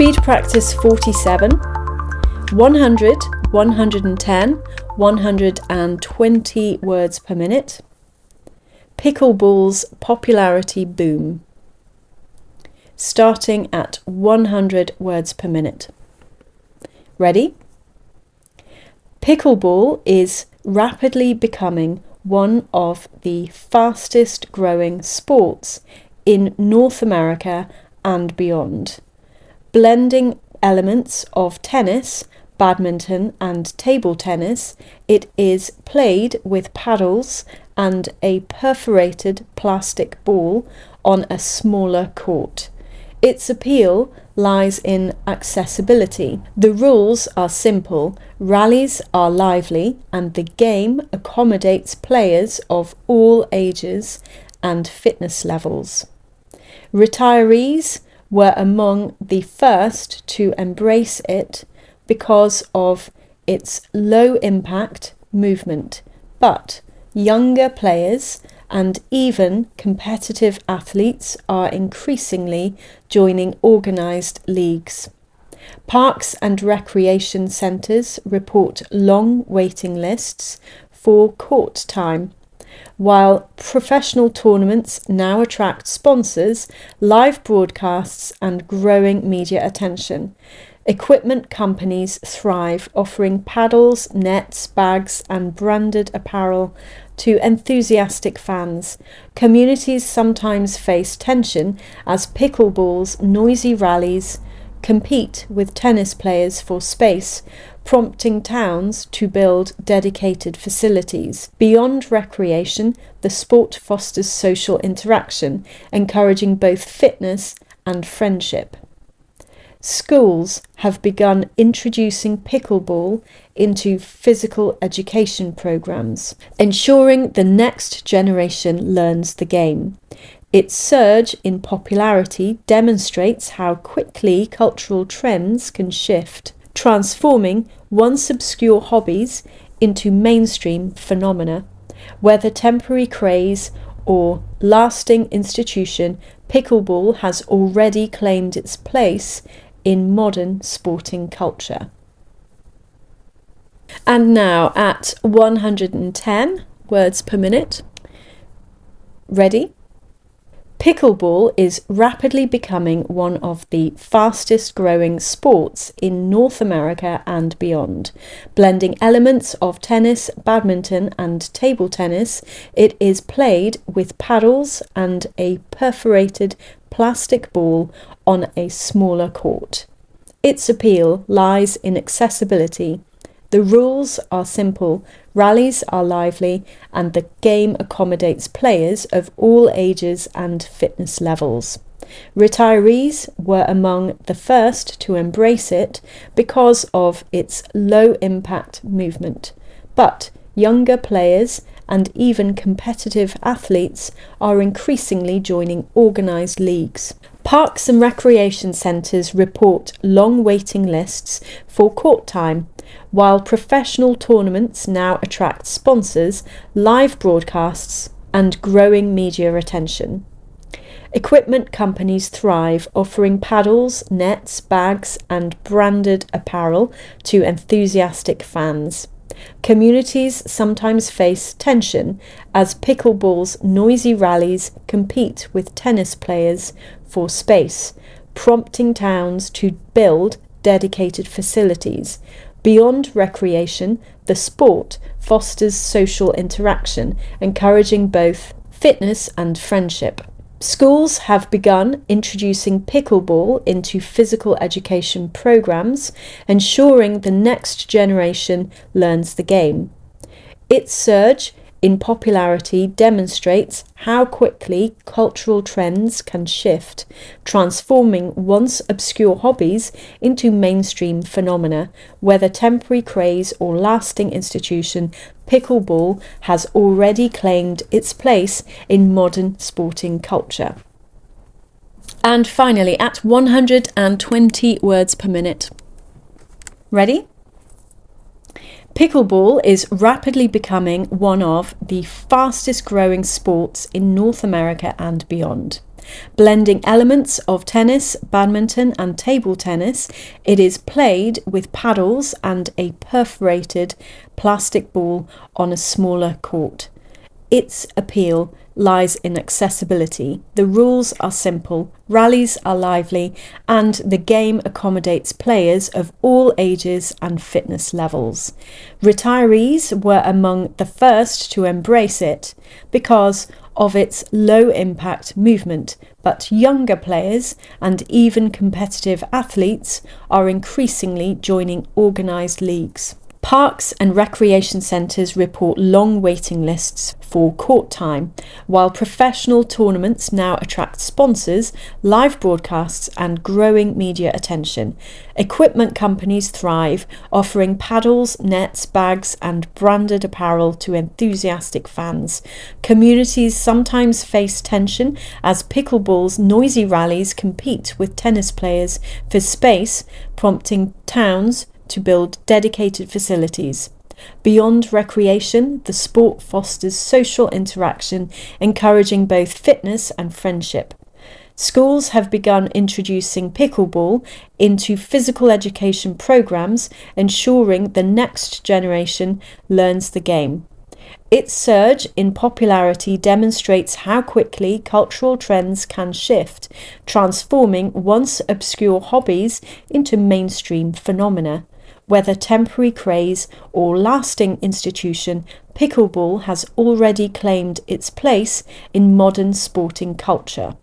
Speed practice 47, 100, 110, 120 words per minute. Pickleball's popularity boom. Starting at 100 words per minute. Ready? Pickleball is rapidly becoming one of the fastest growing sports in North America and beyond, blending elements of tennis, badminton and table tennis. It is played with paddles and a perforated plastic ball on a smaller court. Its appeal lies in accessibility. The rules are simple, rallies are lively, and the game accommodates players of all ages and fitness levels. Retirees were among the first to embrace it because of its low impact movement, but younger players and even competitive athletes are increasingly joining organised leagues. Parks and recreation centres report long waiting lists for court time, while professional tournaments now attract sponsors, live broadcasts and growing media attention. Equipment companies thrive, offering paddles, nets, bags and branded apparel to enthusiastic fans. Communities sometimes face tension as pickleball's noisy rallies compete with tennis players for space, prompting towns to build dedicated facilities. Beyond recreation, the sport fosters social interaction, encouraging both fitness and friendship. Schools have begun introducing pickleball into physical education programs, ensuring the next generation learns the game. Its surge in popularity demonstrates how quickly cultural trends can shift, transforming once obscure hobbies into mainstream phenomena. Whether temporary craze or lasting institution, pickleball has already claimed its place in modern sporting culture. And now at 110 words per minute. Ready? Pickleball is rapidly becoming one of the fastest growing sports in North America and beyond. Blending elements of tennis, badminton and table tennis, it is played with paddles and a perforated plastic ball on a smaller court. Its appeal lies in accessibility. The rules are simple, rallies are lively, and the game accommodates players of all ages and fitness levels. Retirees were among the first to embrace it because of its low-impact movement, but younger players and even competitive athletes are increasingly joining organised leagues. Parks and recreation centres report long waiting lists for court time, while professional tournaments now attract sponsors, live broadcasts and growing media attention. Equipment companies thrive, offering paddles, nets, bags and branded apparel to enthusiastic fans. Communities sometimes face tension as pickleball's noisy rallies compete with tennis players for space, prompting towns to build dedicated facilities. Beyond recreation, the sport fosters social interaction, encouraging both fitness and friendship. Schools have begun introducing pickleball into physical education programs, ensuring the next generation learns the game. Its surge in popularity demonstrates how quickly cultural trends can shift, transforming once obscure hobbies into mainstream phenomena. Whether temporary craze or lasting institution, pickleball has already claimed its place in modern sporting culture. And finally, at 120 words per minute. Ready? Pickleball is rapidly becoming one of the fastest growing sports in North America and beyond. Blending elements of tennis, badminton and table tennis, it is played with paddles and a perforated plastic ball on a smaller court. Its appeal lies in accessibility. The rules are simple, rallies are lively, and the game accommodates players of all ages and fitness levels. Retirees were among the first to embrace it because of its low-impact movement, but younger players and even competitive athletes are increasingly joining organised leagues. Parks and recreation centres report long waiting lists for court time, while professional tournaments now attract sponsors, live broadcasts and growing media attention. Equipment companies thrive, offering paddles, nets, bags and branded apparel to enthusiastic fans. Communities sometimes face tension as pickleball's noisy rallies compete with tennis players for space, prompting towns to build dedicated facilities. Beyond recreation, the sport fosters social interaction, encouraging both fitness and friendship. Schools have begun introducing pickleball into physical education programs, ensuring the next generation learns the game. Its surge in popularity demonstrates how quickly cultural trends can shift, transforming once obscure hobbies into mainstream phenomena. Whether temporary craze or lasting institution, pickleball has already claimed its place in modern sporting culture.